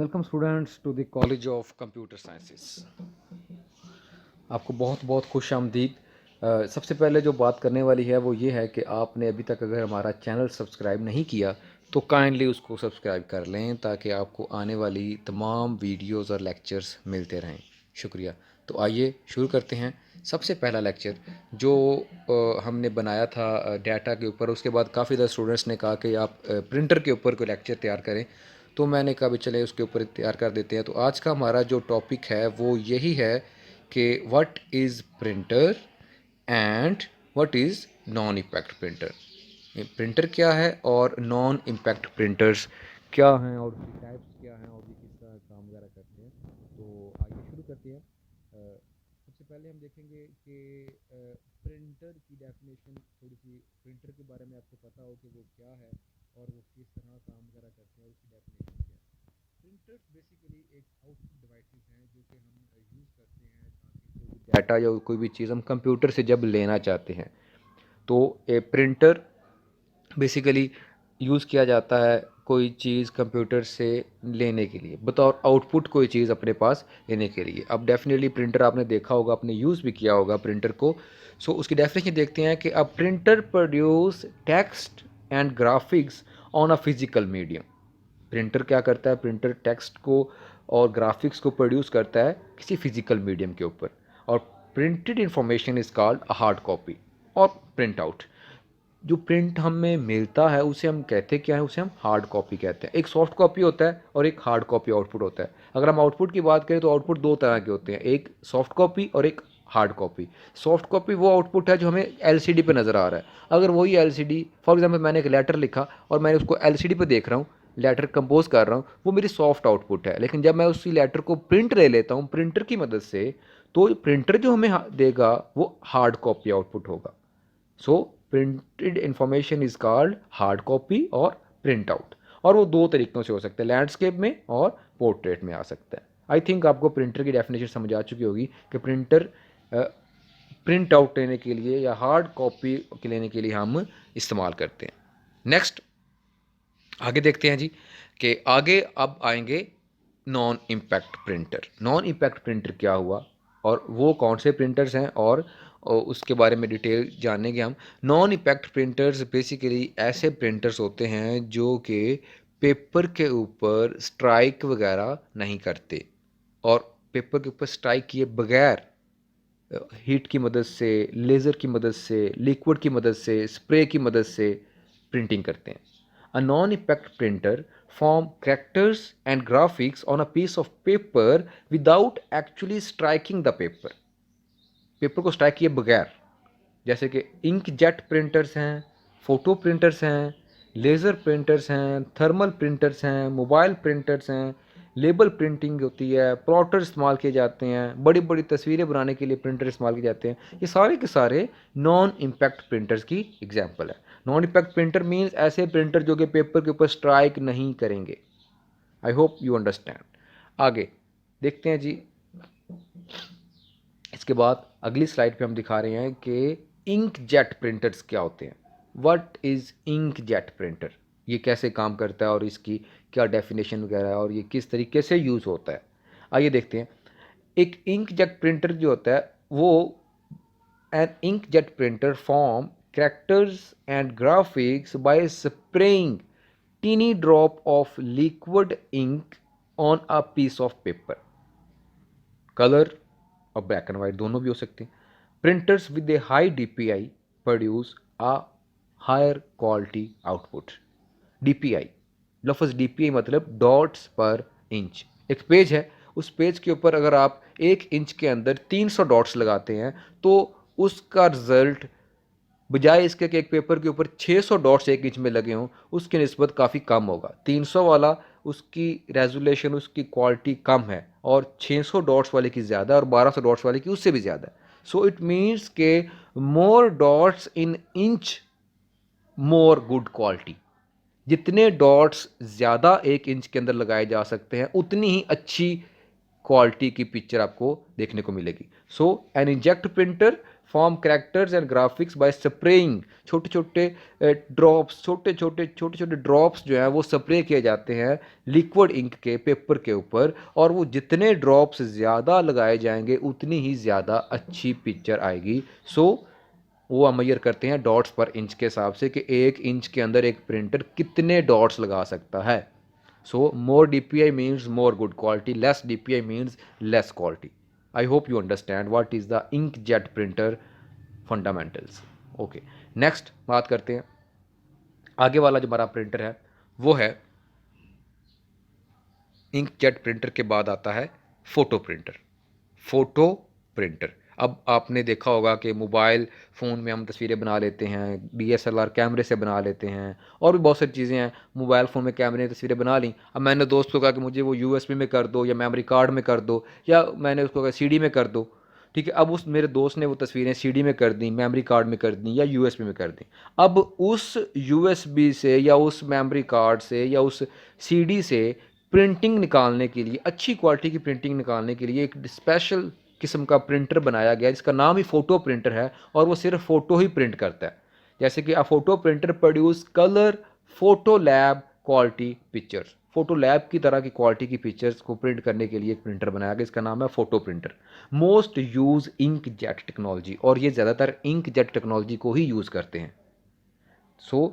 Welcome students to the college of computer sciences. आपको बहुत बहुत खुश आमदीद। सबसे पहले जो बात करने वाली है वो ये है कि आपने अभी तक अगर हमारा चैनल सब्सक्राइब नहीं किया तो काइंडली उसको सब्सक्राइब कर लें ताकि आपको आने वाली तमाम वीडियोस और लेक्चर्स मिलते रहें। शुक्रिया। तो आइए शुरू करते हैं। सबसे पहला लेक्चर जो हमने बनाया था डाटा के ऊपर, उसके बाद काफ़ी ज़्यादा स्टूडेंट्स ने कहा कि आप प्रिंटर के ऊपर कोई लेक्चर तैयार करें, तो मैंने कहा भी चले उसके ऊपर तैयार कर देते हैं। तो आज का हमारा जो टॉपिक है वो यही है कि what is printer and what is non impact printer. Printer क्या है और नॉन इम्पैक्ट प्रिंटर्स क्या हैं और उसकी टाइप्स क्या हैं और ये किस तरह काम वगैरह करते हैं। तो आइए शुरू करते हैं। सबसे पहले हम देखेंगे कि प्रिंटर की डेफिनेशन थोड़ी सी, प्रिंटर के बारे में आपको पता हो कि वो क्या है और वो किस तरह काम वगैरह करते हैं और उसकी डेफिनेशन क्या है। प्रिंटर्स बेसिकली एक आउटपुट डिवाइसेस हैं जो कि हम यूज़ करते हैं ताकि कोई भी डाटा या कोई भी चीज़ हम कंप्यूटर से जब लेना चाहते हैं तो ए प्रिंटर बेसिकली यूज़ किया जाता है कोई चीज़ कंप्यूटर से लेने के लिए, बतौर आउटपुट कोई चीज़ अपने पास लेने के लिए। अब डेफिनेटली प्रिंटर आपने देखा होगा, आपने यूज़ भी किया होगा प्रिंटर को। सो उसकी डेफिनेशन देखते हैं कि a printer produce text and graphics on a physical medium. Printer क्या करता है? प्रिंटर टेक्स्ट को और ग्राफिक्स को प्रोड्यूस करता है किसी फिजिकल मीडियम के ऊपर। और printed information is called a hard copy और प्रिंट आउट। जो प्रिंट हमें मिलता है उसे हम कहते क्या है? उसे हम हार्ड कॉपी कहते हैं। एक सॉफ्ट कॉपी होता है और एक हार्ड कॉपी आउटपुट होता है। अगर हम आउटपुट की बात करें तो आउटपुट दो तरह के होते हैं, एक सॉफ्ट कॉपी और एक हार्ड कॉपी। सॉफ्ट कॉपी वो आउटपुट है जो हमें एलसीडी पे नज़र आ रहा है। अगर वही एलसीडी, फॉर एग्जांपल मैंने एक लेटर लिखा और मैंने उसको एलसीडी पे देख रहा हूँ, लेटर कंपोज कर रहा हूँ, वो मेरी सॉफ्ट आउटपुट है। लेकिन जब मैं उसी लेटर को प्रिंट ले लेता हूँ प्रिंटर की मदद से, तो प्रिंटर जो हमें देगा वो हार्ड कॉपी आउटपुट होगा। So printed information is called hard copy और प्रिंट आउट। और वो दो तरीक़ों से हो सकते हैं, लैंडस्केप में और पोर्ट्रेट में आ सकता है। आई थिंक आपको प्रिंटर की डेफिनेशन समझ आ चुकी होगी कि प्रिंटर प्रिंट आउट लेने के लिए या हार्ड कॉपी के लेने के लिए हम इस्तेमाल करते हैं। नेक्स्ट आगे देखते हैं जी कि आगे अब आएंगे non impact printer. Non impact printer क्या हुआ और वो कौन से प्रिंटर्स हैं और उसके बारे में डिटेल जानेंगे हम। नॉन इम्पैक्ट प्रिंटर्स बेसिकली ऐसे प्रिंटर्स होते हैं जो कि पेपर के ऊपर स्ट्राइक वगैरह नहीं करते और पेपर के ऊपर स्ट्राइक किए बगैर हीट की मदद से, लेज़र की मदद से, लिक्विड की मदद से, स्प्रे की मदद से प्रिंटिंग करते हैं। A non-impact printer form characters and graphics on a piece of paper without actually striking the paper. Paper को स्ट्राइक किए बगैर, जैसे कि इंक जेट प्रिंटर्स हैं, फ़ोटो प्रिंटर्स हैं, लेज़र प्रिंटर्स हैं, थर्मल प्रिंटर्स हैं, मोबाइल प्रिंटर्स हैं, लेबल प्रिंटिंग होती है, प्लॉटर इस्तेमाल किए जाते हैं, बड़ी बड़ी तस्वीरें बनाने के लिए प्रिंटर इस्तेमाल किए जाते हैं। ये सारे के सारे नॉन इम्पैक्ट प्रिंटर्स की एग्जाम्पल है। नॉन इम्पैक्ट प्रिंटर मीन्स ऐसे प्रिंटर जो कि पेपर के ऊपर स्ट्राइक नहीं करेंगे। I hope you understand. आगे देखते हैं जी। इसके बाद अगली स्लाइड पे हम दिखा रहे हैं कि इंक जेट प्रिंटर्स क्या होते हैं। What is ink jet printer, ये कैसे काम करता है और इसकी क्या डेफिनेशन वगैरह है और ये किस तरीके से यूज़ होता है। आइए देखते हैं। एक इंक जेट प्रिंटर जो होता है वो, an ink jet printer form characters and graphics by spraying teeny drop of liquid ink on a piece of paper। Colour और ब्लैक एंड वाइट दोनों भी हो सकते हैं। Printers with a high DPI produce a higher quality output. DPI, लफ्ज़ DPI मतलब dots per inch. एक page है, उस पेज के ऊपर अगर आप 1 इंच के अंदर 300 डॉट्स लगाते हैं तो उसका रिजल्ट, बजाय इसके कि एक पेपर के ऊपर 600 डॉट्स 1 इंच में लगे हों, उसकी निस्बत काफ़ी कम होगा। 300 वाला उसकी रेजोल्यूशन, उसकी क्वालिटी कम है और 600 डॉट्स वाले की ज़्यादा और 1200 डॉट्स वाले की उससे भी ज़्यादा है। सो इट मीन्स के more dots in inch more good quality. जितने डॉट्स ज़्यादा 1 इंच के अंदर लगाए जा सकते हैं उतनी ही अच्छी क्वालिटी की पिक्चर आपको देखने को मिलेगी। So an inkjet printer forms characters and graphics by spraying, छोटे छोटे ड्रॉप्स, छोटे छोटे ड्रॉप्स जो है वो स्प्रे किए जाते हैं लिक्विड इंक के पेपर के ऊपर, और वो जितने ड्रॉप्स ज़्यादा लगाए जाएंगे उतनी ही ज़्यादा अच्छी पिक्चर आएगी। सो वो मेजर करते हैं डॉट्स पर इंच के हिसाब से कि 1 इंच के अंदर एक प्रिंटर कितने डॉट्स लगा सकता है। सो मोर DPI means more good quality, less DPI means less quality. I hope you understand what is the inkjet printer fundamentals. Okay, next बात करते हैं। आगे वाला जो हमारा प्रिंटर है वो है इंकजेट प्रिंटर के बाद आता है फोटो प्रिंटर। फोटो प्रिंटर, अब आपने देखा होगा कि मोबाइल फ़ोन में हम तस्वीरें बना लेते हैं, DSLR कैमरे से बना लेते हैं, और भी बहुत सारी चीज़ें हैं। मोबाइल फ़ोन में कैमरे ने तस्वीरें बना ली, अब मैंने दोस्त को कहा कि मुझे वो USB में कर दो या मेमोरी कार्ड में कर दो, या मैंने उसको कहा CD में कर दो। ठीक है, अब उस मेरे दोस्त ने वो तस्वीरें CD में कर दी, मेमोरी कार्ड में कर दी या USB में कर दी। अब उस USB से या उस मेमोरी कार्ड से या उस CD से प्रिंटिंग निकालने के लिए, अच्छी क्वालिटी की प्रिंटिंग निकालने के लिए एक स्पेशल किस्म का प्रिंटर बनाया गया जिसका नाम ही फ़ोटो प्रिंटर है, और वो सिर्फ फ़ोटो ही प्रिंट करता है। जैसे कि अ photo printer produce colour photo lab quality pictures, photo lab की तरह की क्वालिटी की पिक्चर्स को प्रिंट करने के लिए एक प्रिंटर बनाया गया, इसका नाम है photo printer. Most use inkjet technology, और ये ज़्यादातर इंकजेट टेक्नोलॉजी को ही यूज़ करते हैं। So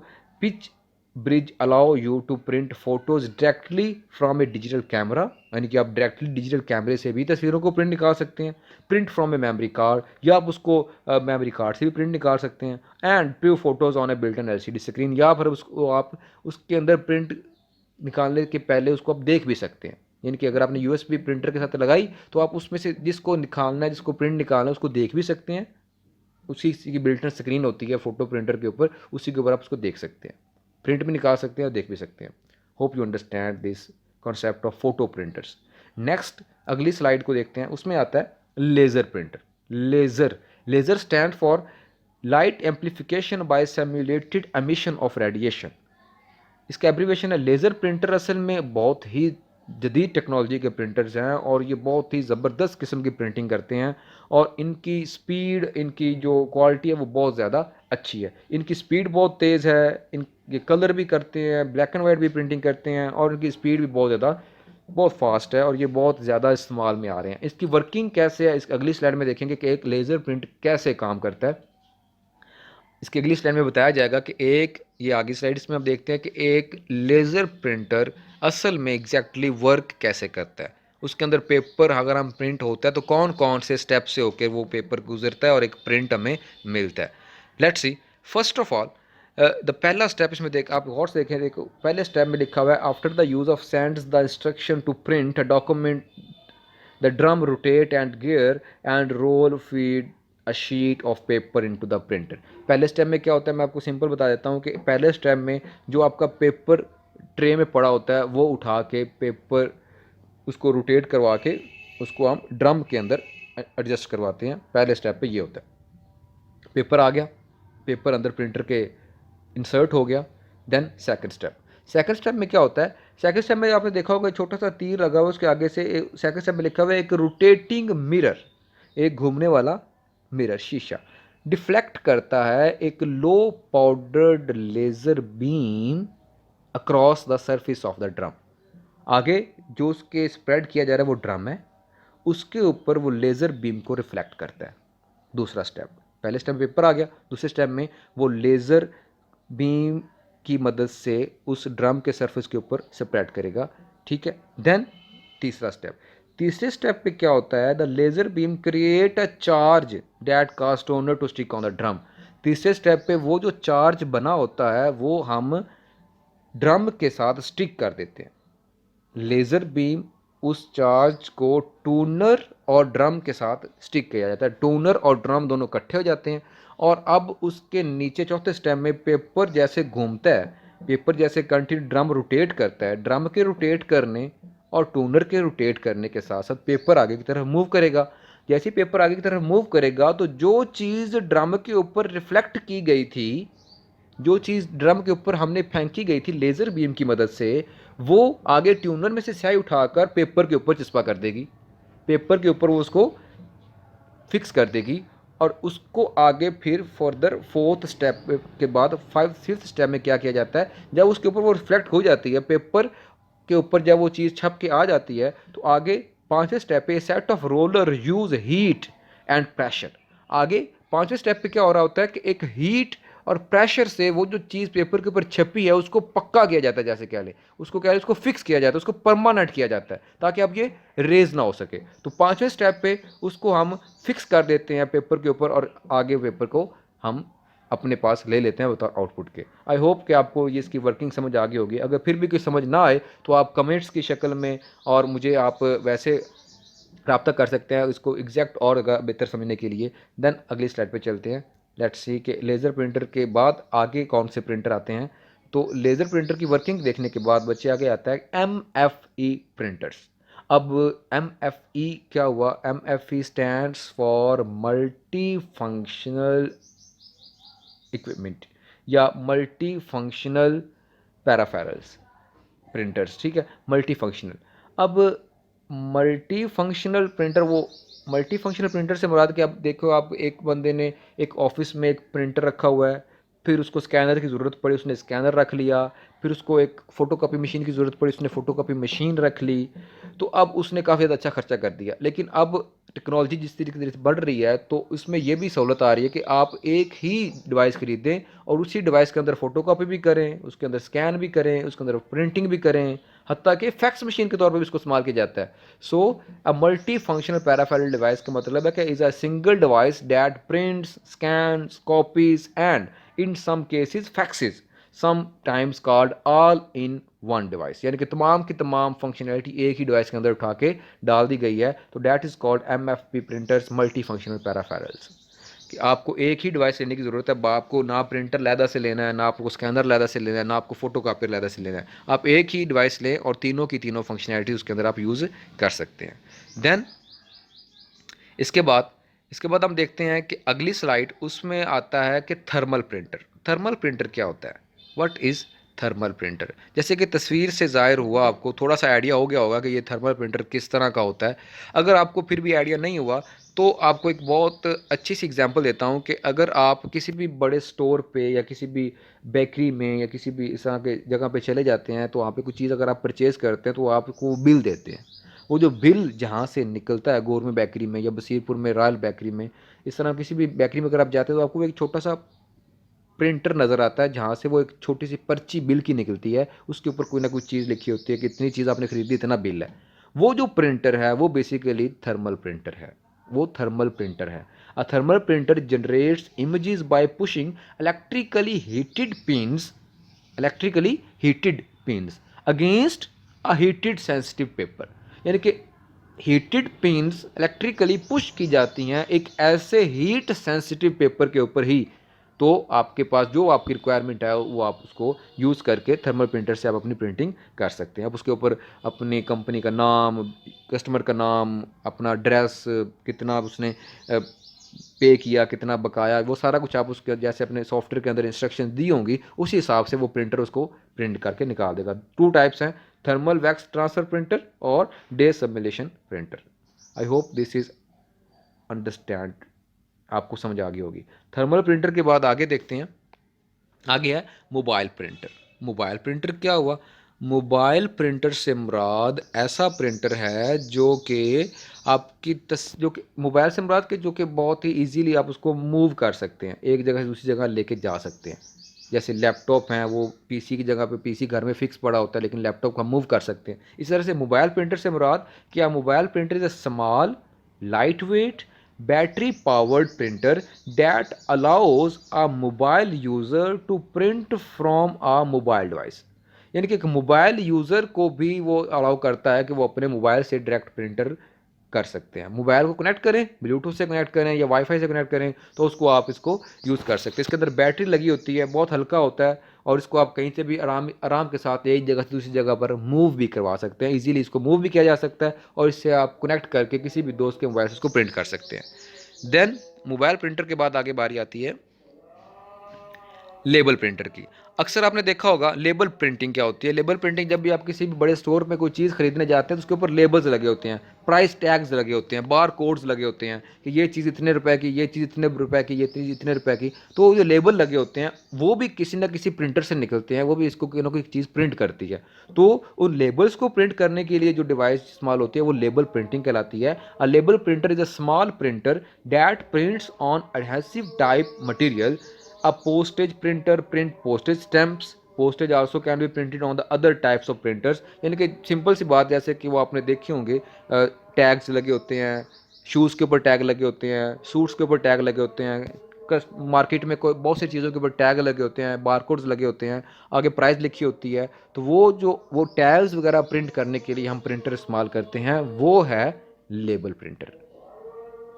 PictBridge allow you to print photos directly from a digital camera, यानी कि आप डायरेक्टली डिजिटल कैमरे से भी तस्वीरों को प्रिंट निकाल सकते हैं। Print from a memory card, या आप उसको मेमोरी कार्ड से भी प्रिंट निकाल सकते हैं। And preview photos on A built in LCD screen, या फिर उसको आप उसके अंदर प्रिंट निकालने के पहले उसको आप देख भी सकते हैं। यानी कि अगर आपने USB प्रिंटर के साथ लगाई तो आप उसमें से जिसको निकालना है, जिसको प्रिंट निकालना है, उसको देख भी सकते हैं। उसी की बिल्ट इन स्क्रीन होती है फोटो प्रिंटर के ऊपर, उसी के ऊपर आप उसको देख सकते हैं, प्रिंट भी निकाल सकते हैं और देख भी सकते हैं। Hope you understand this concept of photo printers. Next अगली स्लाइड को देखते हैं, उसमें आता है laser printer. Laser stand for light amplification by simulated emission of radiation. इसका एब्रीवेशन है लेज़र प्रिंटर। असल में बहुत ही जदीद टेक्नोलॉजी के प्रिंटर्स हैं और ये बहुत ही ज़बरदस्त किस्म की प्रिंटिंग करते हैं, और इनकी स्पीड, इनकी जो क्वालिटी है वो बहुत ज़्यादा अच्छी है। इनकी स्पीड बहुत तेज़ है, ये कलर भी करते हैं, ब्लैक एंड वाइट भी प्रिंटिंग करते हैं, और इनकी स्पीड भी बहुत फास्ट है, और ये बहुत ज़्यादा इस्तेमाल में आ रहे हैं। इसकी वर्किंग कैसे है, इस अगली स्लाइड में देखेंगे कि एक लेज़र प्रिंट कैसे काम करता है। इसकी अगली स्लाइड में बताया जाएगा कि ये आगे स्लाइड इसमें आप देखते हैं कि एक लेज़र प्रिंटर असल में एग्जैक्टली वर्क कैसे करता है। उसके अंदर पेपर अगर हम प्रिंट होता है तो कौन कौन से स्टेप से होकर वो पेपर गुजरता है और एक प्रिंट हमें मिलता है। Let's see, first of all the पहला स्टेप इसमें आप गौर से देखें, देखो पहले स्टेप में लिखा हुआ है after the use of sends the instruction to print a document the drum rotate and gear and roll feed a sheet of paper into the printer. पहले स्टेप में क्या होता है, मैं आपको सिंपल बता देता हूँ कि पहले स्टेप में जो आपका पेपर ट्रे में पड़ा होता है वो उठा के पेपर उसको रोटेट करवा के उसको हम ड्रम के अंदर एडजस्ट करवाते हैं। पहले स्टेप पे ये होता है। पेपर आ गया, पेपर अंदर प्रिंटर के इंसर्ट हो गया। देन सेकंड स्टेप में क्या होता है, सेकंड स्टेप में आपने देखा होगा छोटा सा तीर लगा हुआ उसके आगे से, सेकंड स्टेप में लिखा हुआ है एक रोटेटिंग मिरर, एक घूमने वाला मिरर शीशा डिफ्लेक्ट करता है एक low powdered laser beam across the surface of the drum. आगे जो उसके स्प्रेड किया जा रहा है वो ड्रम है, उसके ऊपर वो लेज़र बीम को रिफ्लेक्ट करता है। दूसरा स्टेप, पहले स्टेप पेपर आ गया, दूसरे स्टेप में वो लेज़र बीम की मदद से उस ड्रम के सरफेस के ऊपर स्प्रेड करेगा। ठीक है, देन तीसरे स्टेप पे क्या होता है, the laser beam create a charge that cast honour to stick on the drum. तीसरे स्टेप पे वो जो चार्ज बना होता है वो हम ड्रम के साथ स्टिक कर देते हैं। लेज़र बीम उस चार्ज को टूनर और ड्रम के साथ स्टिक किया जाता है, टूनर और ड्रम दोनों इकट्ठे हो जाते हैं, और अब उसके नीचे चौथे स्टेप में पेपर जैसे घूमता है, पेपर जैसे कंटिन्यू ड्रम रोटेट करता है, ड्रम के रोटेट करने और टूनर के रोटेट करने के साथ साथ पेपर आगे की तरफ मूव करेगा। जैसे पेपर आगे की तरफ मूव करेगा तो जो चीज़ ड्रम के ऊपर रिफ्लेक्ट की गई थी, जो चीज़ ड्रम के ऊपर हमने फेंकी गई थी लेज़र बीम की मदद से, वो आगे ट्यूनर में से स्याही उठाकर पेपर के ऊपर चिपका कर देगी। पेपर के ऊपर वो उसको फिक्स कर देगी और उसको आगे फिर फर्दर 4th स्टेप के बाद 5th स्टेप में क्या किया जाता है, जब उसके ऊपर वो रिफ्लेक्ट हो जाती है पेपर के ऊपर, जब वो चीज़ छप के आ जाती है तो आगे 5वें स्टेप पे set of roller use heat and pressure. आगे 5वें स्टेप पे क्या हो रहा होता है कि एक हीट और प्रेशर से वो जो चीज़ पेपर के ऊपर छपी है उसको पक्का किया जाता है, जैसे कह ले उसको कह ले उसको फिक्स किया जाता है, उसको परमानेंट किया जाता है ताकि अब ये रेज ना हो सके। तो 5वें स्टेप पे उसको हम फिक्स कर देते हैं पेपर के ऊपर और आगे पेपर को हम अपने पास ले लेते हैं विदाउट आउटपुट के। आई होप कि आपको ये इसकी वर्किंग समझ आ गई होगी। अगर फिर भी कोई समझ ना आए तो आप कमेंट्स की शक्ल में और मुझे आप वैसे रब्ता कर सकते हैं इसको एग्जैक्ट और बेहतर समझने के लिए। देन अगली स्लाइड पे चलते हैं। लेट्स सी कि लेज़र प्रिंटर के बाद आगे कौन से प्रिंटर आते हैं। तो लेज़र प्रिंटर की वर्किंग देखने के बाद बच्चे आगे आता है MFE प्रिंटर्स। अब MFE क्या हुआ, MFE stands for multi functional equipment या मल्टी फंक्शनल पैराफेरल्स प्रिंटर्स, ठीक है, मल्टी फंक्शनल। अब मल्टी फंक्शनल प्रिंटर, वो मल्टी फंक्शनल प्रिंटर से मुराद कि अब देखो आप एक बंदे ने एक ऑफिस में एक प्रिंटर रखा हुआ है, फिर उसको स्कैनर की ज़रूरत पड़ी उसने स्कैनर रख लिया, फिर उसको एक फ़ोटोकॉपी मशीन की ज़रूरत पड़ी उसने फ़ोटोकॉपी मशीन रख ली, तो अब उसने काफ़ी ज़्यादा अच्छा खर्चा कर दिया। लेकिन अब टेक्नोलॉजी जिस तरीके से बढ़ रही है तो इसमें यह भी सहूलत आ रही है कि आप एक ही डिवाइस खरीदें और उसी डिवाइस के अंदर फ़ोटोकॉपी भी करें, उसके अंदर स्कैन भी करें, उसके अंदर प्रिंटिंग भी करें, हत्ता कि फैक्स मशीन के तौर पर भी इसको इस्तेमाल किया जाता है। So a multi functional peripheral device का मतलब है कि is a single device that prints, scans, copies and in some cases faxes, sometimes called all in one device. यानी कि तमाम की तमाम फंक्शनैलिटी एक ही डिवाइस के अंदर उठा के डाल दी गई है। तो that is called MFP printers multi functional peripherals. कि आपको एक ही डिवाइस लेने की ज़रूरत है, आपको ना प्रिंटर लहदा से लेना है, ना आपको स्कैनर लहदा से लेना है, ना आपको फोटो कापियर लहदा से लेना है। आप एक ही डिवाइस लें और तीनों की तीनों फंक्शनैलिटी उसके अंदर आप यूज़ कर सकते हैं। देन इसके बाद हम देखते हैं कि अगली स्लाइड उसमें आता है कि थर्मल प्रिंटर। थर्मल प्रिंटर क्या होता है, व्हाट इज़ थर्मल प्रिंटर। जैसे कि तस्वीर से ज़ाहिर हुआ, आपको थोड़ा सा आइडिया हो गया होगा कि ये थर्मल प्रिंटर किस तरह का होता है। अगर आपको फिर भी आइडिया नहीं हुआ तो आपको एक बहुत अच्छी सी एग्जांपल देता हूँ कि अगर आप किसी भी बड़े स्टोर पे या किसी भी बेकरी में या किसी भी इस तरह के जगह पे चले जाते हैं तो वहाँ पे कुछ चीज़ अगर आप परचेज़ करते हैं तो आपको बिल देते हैं। वो जो बिल जहाँ से निकलता है, गौरमेंट बेकरी में या बसीरपुर में रॉयल बेकरी में, इस तरह किसी भी बेकरी में अगर आप जाते हैं तो आपको एक छोटा सा प्रिंटर नज़र आता है जहाँ से वो एक छोटी सी पर्ची बिल की निकलती है, उसके ऊपर कोई ना कोई चीज़ लिखी होती है कि इतनी चीज़ आपने खरीदी इतना बिल है। वो जो प्रिंटर है वो बेसिकली थर्मल प्रिंटर है, वो थर्मल प्रिंटर है। A thermal printer generates images bye pushing electrically heated pins against a heated sensitive paper. यानी कि हीटेड पिंस इलेक्ट्रिकली पुश की जाती हैं एक ऐसे हीट सेंसिटिव पेपर के ऊपर ही, तो आपके पास जो आपकी रिक्वायरमेंट है वो आप उसको यूज़ करके थर्मल प्रिंटर से आप अपनी प्रिंटिंग कर सकते हैं। आप उसके ऊपर अपनी कंपनी का नाम, कस्टमर का नाम, अपना एड्रेस, कितना उसने पे किया, कितना बकाया, वो सारा कुछ आप उसके जैसे अपने सॉफ्टवेयर के अंदर इंस्ट्रक्शन दी होंगी उसी हिसाब से वो प्रिंटर उसको प्रिंट करके निकाल देगा। 2 टाइप्स हैं, थर्मल वैक्स ट्रांसफ़र प्रिंटर और dye sublimation printer. I hope this is understand, आपको समझ आ गई होगी। थर्मल प्रिंटर के बाद आगे देखते हैं, आगे है मोबाइल प्रिंटर। मोबाइल प्रिंटर क्या हुआ, मोबाइल प्रिंटर से मुराद ऐसा प्रिंटर है जो कि आपकी जो कि मोबाइल से मुराद के जो कि बहुत ही इजीली आप उसको मूव कर सकते हैं, एक जगह से दूसरी जगह लेके जा सकते हैं। जैसे लैपटॉप हैं वो पीसी की जगह पे, पीसी घर में फिक्स पड़ा होता है लेकिन लैपटॉप को हम मूव कर सकते हैं। इस तरह से मोबाइल प्रिंटर से मुराद क्या, mobile printer is a small light weight battery powered printer that allows a mobile user to print from a mobile device। यानी कि एक मोबाइल यूज़र को भी वो अलाउ करता है कि वो अपने मोबाइल से डायरेक्ट प्रिंटर कर सकते हैं। मोबाइल को कनेक्ट करें, ब्लूटूथ से कनेक्ट करें या वाईफाई से कनेक्ट करें तो उसको आप इसको यूज़ कर सकते हैं। इसके अंदर बैटरी लगी होती है, बहुत हल्का होता है और इसको आप कहीं से भी आराम के साथ एक जगह से दूसरी जगह पर मूव भी करवा सकते हैं। इजीली इसको मूव भी किया जा सकता है और इससे आप कनेक्ट करके किसी भी दोस्त के मोबाइल से इसको प्रिंट कर सकते हैं। देन मोबाइल प्रिंटर के बाद आगे बारी आती है लेबल प्रिंटर की। अक्सर आपने देखा होगा लेबल प्रिंटिंग क्या होती है। लेबल प्रिंटिंग, जब भी आप किसी भी बड़े स्टोर में कोई चीज़ खरीदने जाते हैं तो उसके ऊपर लेबल्स लगे होते हैं, प्राइस टैग्स लगे होते हैं, बार कोड्स लगे होते हैं कि ये चीज़ इतने रुपए की, ये चीज़ इतने रुपए की, ये चीज़ इतने रुपए की। तो जो लेबल लगे होते हैं वो भी किसी ना किसी प्रिंटर से निकलते हैं, वो भी इसको कोई ना कोई चीज़ प्रिंट करती है। तो उन लेबल्स को प्रिंट करने के लिए जो डिवाइस इस्तेमाल होती है वो लेबल प्रिंटिंग कहलाती है। A label printer is a small printer that prints on adhesive type material. A postage printer print postage stamps. Postage also can be printed on the other types of printers। यानी कि simple सी बात, जैसे कि वो आपने देखे होंगे, tags लगे होते हैं, शूज़ के ऊपर टैग लगे होते हैं, सूट्स के ऊपर टैग लगे होते हैं, मार्केट में कोई बहुत सी चीज़ों के ऊपर टैग लगे होते हैं, बारकोड्स लगे होते हैं, आगे प्राइस लिखी होती है। तो वो टैग्स वगैरह प्रिंट करने के लिए हम प्रिंटर इस्तेमाल करते हैं, वो है लेबल प्रिंटर।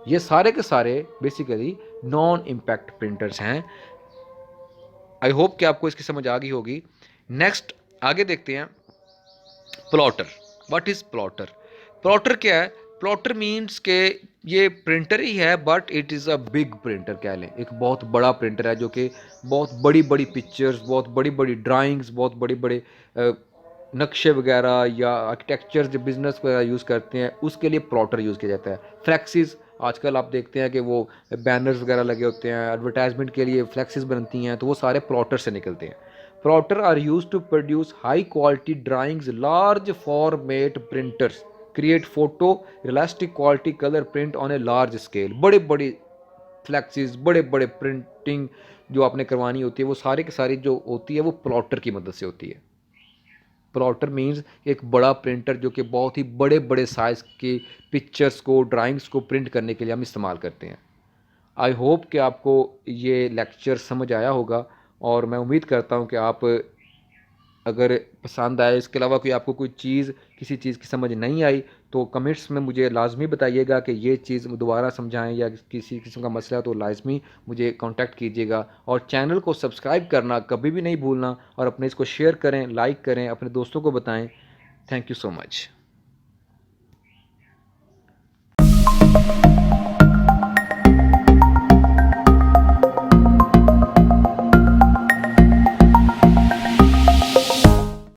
ये सारे के सारे बेसिकली नॉन इम्पैक्ट प्रिंटर्स हैं। आई होप कि आपको इसकी समझ आ गई होगी। नेक्स्ट आगे देखते हैं, plotter. What is plotter? Plotter क्या है? प्लॉटर मीन्स के ये प्रिंटर ही है but it is a big printer कह लें, एक बहुत बड़ा प्रिंटर है जो कि बहुत बड़ी बड़ी पिक्चर्स, बहुत बड़ी बड़ी ड्राइंग्स, बहुत बड़े बड़े नक्शे वगैरह या आर्किटेक्चर जो बिजनेस वगैरह यूज़ करते हैं उसके लिए प्लॉटर यूज़ किया जाता है। फ्लैक्सीज आजकल आप देखते हैं कि वो बैनर्स वगैरह लगे होते हैं, एडवर्टाइजमेंट के लिए फ्लैक्सीज बनती हैं, तो वो सारे प्लॉटर से निकलते हैं। Plotter are use to produce high quality drawings. Large format printers create photo realistic quality colour print on a large scale. बड़े बड़े फ्लैक्सीज, बड़े बड़े प्रिंटिंग जो आपने करवानी होती है वो सारे की सारी जो होती है वो प्लॉटर की मदद से होती है। प्लॉटर मीन्स एक बड़ा प्रिंटर जो कि बहुत ही बड़े बड़े साइज़ के पिक्चर्स को, ड्राइंग्स को प्रिंट करने के लिए हम इस्तेमाल करते हैं। आई होप कि आपको ये लेक्चर समझ आया होगा और मैं उम्मीद करता हूँ कि आप, अगर पसंद आए, इसके अलावा कोई आपको कोई चीज़, किसी चीज़ की समझ नहीं आई तो कमेंट्स में मुझे लाजमी बताइएगा कि ये चीज़ दोबारा समझाएं, या किसी किस्म का मसला है तो लाजमी मुझे कांटेक्ट कीजिएगा। और चैनल को सब्सक्राइब करना कभी भी नहीं भूलना, और अपने इसको शेयर करें, लाइक करें, अपने दोस्तों को बताएं। Thank you so much.